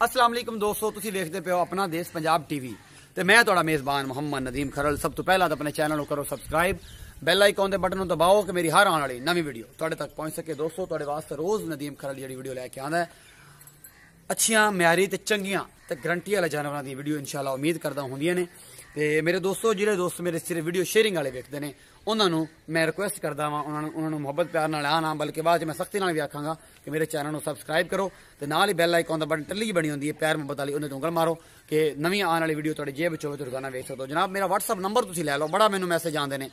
अस्सलाम वालेकुम दोस्तों, तुसीं देखदे पे हो अपना देश पंजाब टीवी ते मैं तुहाडा मेज़बान मोहम्मद नदीम खरल। सब तो पहला तो अपने चैनल को करो सब्सक्राइब, बैल आइकॉन के बटन दबाओ कि मेरी हर आने वाली नवी वीडियो तुहाडे तक पहुंच सके। दोस्तों तुहाडे वास्ते रोज़ नदीम खरल जी वीडियो लैके आंदा है, अच्छियां म्यारी ते चंगियां ते गारंटी वाले जानवरों की वीडियो इंशाल्लाह उम्मीद करदा होंदियां ने। ते मेरे दोस्तों जिहड़े दोस्त मेरे सिर्फ वीडियो शेयरिंग वाले वेखदे ने उन्होंने मैं रिक्वेस्ट करदा वां उन्होंने मुहब्बत प्यार नाल आना, बल्कि बाद मैं सख्ती नाल भी आखांगा कि मेरे चैनल को सब्सक्राइब करो ते नाल ही बैल आइकॉन दा बटन टल्ली बनी होंदी है प्यार मुहब्बत वाली, उन्हें उंगल मारो कि नवी आने वाली वीडियो तुहाडी जेब च होवे ते रोजाना वेख सकदे हो। जनाब मेरा WhatsApp नंबर तुसीं लै लो, बड़ा मैनूं मैसेज आंदे ने,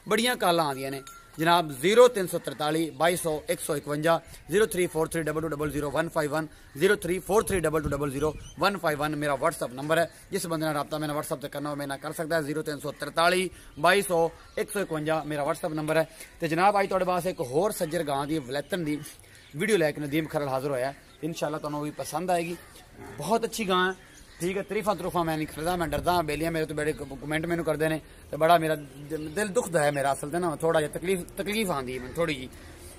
बड़ियां कॉलां आंदियां ने जनाब 0343 2200 151 034322000151 034322000151 मेरा WhatsApp नंबर है। जिस बंदे ने रब्ता मैंने WhatsApp से करना हो मैं कर सकता है। 0343 2200 151 मेरा WhatsApp नंबर है। तो जनाब अज तुहाडे पास एक होर सज्जर गां दी वलैतन दी वीडियो लैके नदीम खरल हाजिर होया, इंशाल्लाह तुहानूं भी पसंद आएगी। बहुत अच्छी गां है, ठीक है। तरीफा तरूफा मैं नहीं खरीदा, मैं डरदा हाँ, बेलियां मेरे तो बड़े कमेंट मैनू करते हैं तो बड़ा मेरा दिल दुखदा है मेरा असल ना, थोड़ा जिहा तकलीफ आती है मैं थोड़ी जी।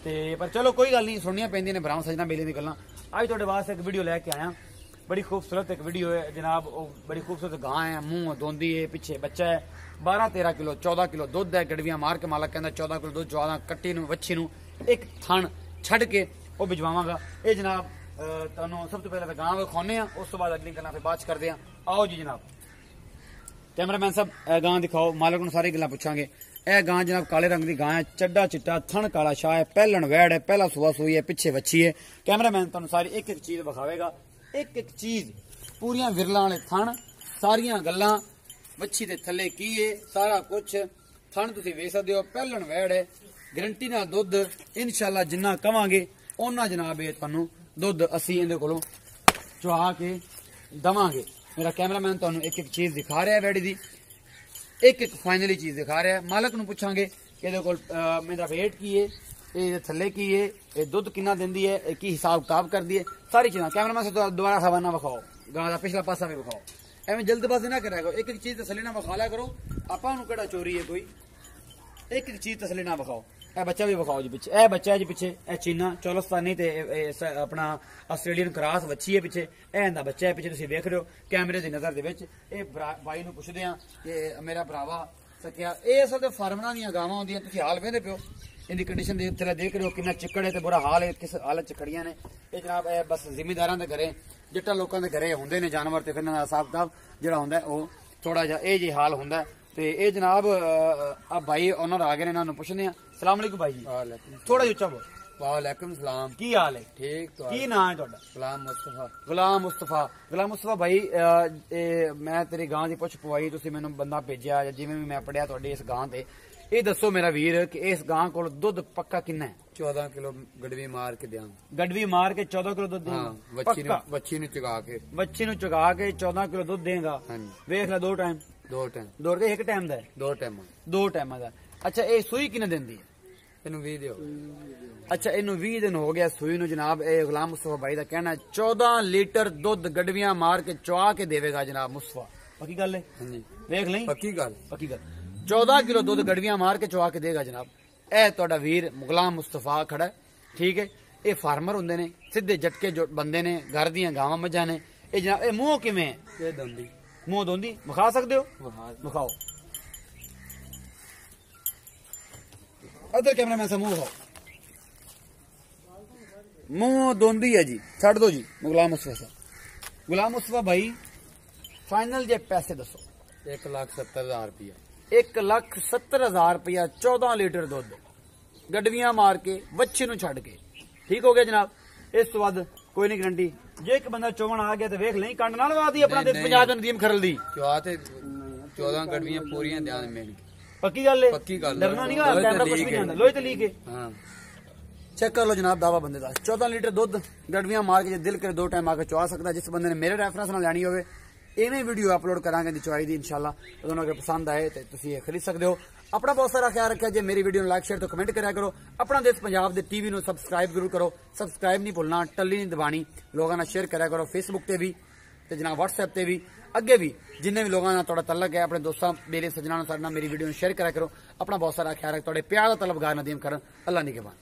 तो पर चलो कोई गल नहीं, सुननियां पैंदियां ने भरावां सजना बेलियां दी गल्लां। अज तुहाडे वास्ते एक वीडियो लैके आया, बड़ी खूबसूरत एक वीडियो है जनाब। बड़ी खूबसूरत गां है, मुंह दोंदी है, पिछे बच्चा है, 12-13 किलो 14 किलो दुध है। गड़वियां मार के मालक कहता 14 किलो दुध चवा कट्टी वच्छी एक थण छड़ के वह भिजवावांगा। ये जनाब तुहानूं सब तो पहले तो गां विखाने आ, उस तो बाद अगली गल्लां फिर बाद करते हैं। आओ जी जनाब, कैमरामैन साहब गां दिखाओ, मालक नूं सारी गल्लां पुछांगे। यह गां जनाब काले रंग की गां है, चड्डा चिट्टा थण काला शाह है, पहलन वैड़ है, पहला सुआ सूई है, पिछे वच्छी है। कैमरामैन तुहानूं सारी एक एक चीज विखावेगा, एक एक चीज पूरियां विरलां वाले थण, सारियां गल्लां वच्छी दे थल्ले की है, सारा कुछ थण तुसीं वेख सकदे हो। पहलन वैड़ है, गारंटी नाल दुध इंशाल्लाह जिन्ना कवांगे उन्ना जनाब ये तुहानूं दुध असी इहदे कोलों चुहा के दवांगे। मेरा कैमरामैन तुहानूं एक एक चीज दिखा रहा है, वैड़ी दी एक एक फाइनली चीज दिखा रहा है। मालक नूं पुछांगे कि इहदे कोल मेरा वेट की है, ये थल्ले की है, ये दुध कितना दिंदी है, की हिसाब किताब करदी है, सारी चीज़ां। कैमरामैन से दोबारा हवाना विखाओ, गां दा पिछला पासा भी विखाओ, एवं जल्दबाजी ना कराया करो, एक एक चीज तसली ना विखा लिया करो। आपां नूं किहड़ा चोरी है कोई, एक एक चीज तसली ना विखाओ। ए बच्चा भी विखाओ जी पिछे, ए बच्चा है जी पिछे, ए चीना चौलस्तानी ते अपना आस्ट्रेलियन करास वच्छी है पिछे, ए इंदा बच्चा है पिछे, तुसीं देख रहे हो कैमरे की नज़र दे विच। ए भाई नूं पुछदे आ कि मेरा भरावा सकिया, ये असल ते फार्मरां दीयां गावां होंदियां, तुसीं हाल वेंदे पिओ इनकी कंडीशन थल्ले देख रहे हो कितना चिक्कड़ है, बुरा हाल है, किस हालत च खड़ियां ने। ये जनाब है बस जिमीदारां दे घरे जिट्टा लोकां दे घरे हुंदे ने जानवर, ते फिर इन्हां दा हिसाब किताब जिहड़ा हुंदा है ओह थोड़ा जिहा ये जी हाल हुंदा है। ते ये जनाब अब भाई ओनर आ गए ने, इन्हां नूं पुछदे आ। सलाम अलैकुम भाई जी। थोड़ा जिहा उच्चा बोल। वालेकुम सलाम, की हाल है? ठीक, की नाम है तुहाडा? गुलाम मुस्तफा। गुलाम मुस्तफा, गुलाम मुस्तफा भाई मैं तेरी गां दी पुछ पवाई, तुसीं मैनूं बंदा भेजिया जिवें भी मैं पढ़िया तुहाडी इस गां ते। ये दसो मेरा वीर कि इस गां को दुध पक्का किन्ना है? 14 किलो गड़वी मार के दियां, गड़वी मार के 14 किलो दुध देंगा। वच्छी नूं चुगा के, वच्छी नूं चुगा के 14 किलो दुध देगा। वेख लै दो टाइम एक टाइम दा, दो टाइम दा। अच्छा ये सूई किन्ने दिंदी है? इनू 20 दियो। अच्छा इनू 20 दिन हो गया सूई नूं जनाब। ए गुलाम मुस्तफा भाई दा कहना है 14 लीटर दुध गड़वियां मार के चुआ के देवेगा जनाब मुस्तफा। पक्की गल है? देख लें, पक्की गल 14 किलो दुध गड़वियां मार के चुआ के देगा जनाब। ए तुहाडा वीर गुलाम मुस्तफा खड़ा है, ठीक है। ये फार्मर हुंदे ने, सीधे झटके जो बंदे ने, घर दियां गावां मज्जां ने। ये जनाब ए मुंह किवें है? ये दोंदी, मुंह दोंदी विखा सकदे हो? विखाओ अदर कैमरामैन से मुंह विखाओ। मुंह दोंदी है जी, छड़ दो जी गुलाम मुस्तफा साहब। गुलाम मुस्तफा भाई फाइनल जे पैसे दसो। 1,70,000 रुपया। 1,70,000 रुपया 14 लीटर दुध गड़वियां मार के वच्छी नूं छड़ के, ठीक हो गया जनाब। इस तो बाद कोई नहीं गारंटी, जे एक बंदा चोवन आ गया तो वेख लें कंड नाल वादी अपना देश पंजाब दा नदीम खरल दी 14 गड़वियां पूरियां ध्यान में। पक्की गल है, पक्की गल, डरना नहीं गा, कैमरा कुछ भी नहीं लोई तलीक है। हां चेक कर लो जनाब, दावा बंदे दा 14 लीटर दुध गड़वियां मार के जे दिल करे 2 टाइम आके चुआ सकदा। जिस बंदे ने मेरे रेफरेंस नाल लैनी होवे इवें वीडियो अपलोड करांगे दी चुआई दी इंशाल्लाह, दोनों अगर पसंद आए तो तुसीं खरीद सकदे हो। अपना बहुत सारा ख्याल रखा जे मेरी वीडियो लाइक शेयर तो कमेंट करा करो। अपना देश पंजाब दे टीवी नूं सब्सक्राइब जरूर करो, सब्सक्राइब नहीं भुलना, टल्ली नहीं दबानी, लोगों नाल शेयर करा करो फेसबुक ते भी ते जनाब व्हाट्सएप ते भी। अगे भी जिन्ने भी लोगों थोड़ा तलक है अपने दोस्तों मेरे सजना मेरी वीडियो शेयर करा करो। अपना बहुत सारा ख्याल रख, थोड़े प्यार का तलबगार नदीम करन। अल्लाह निगहबान।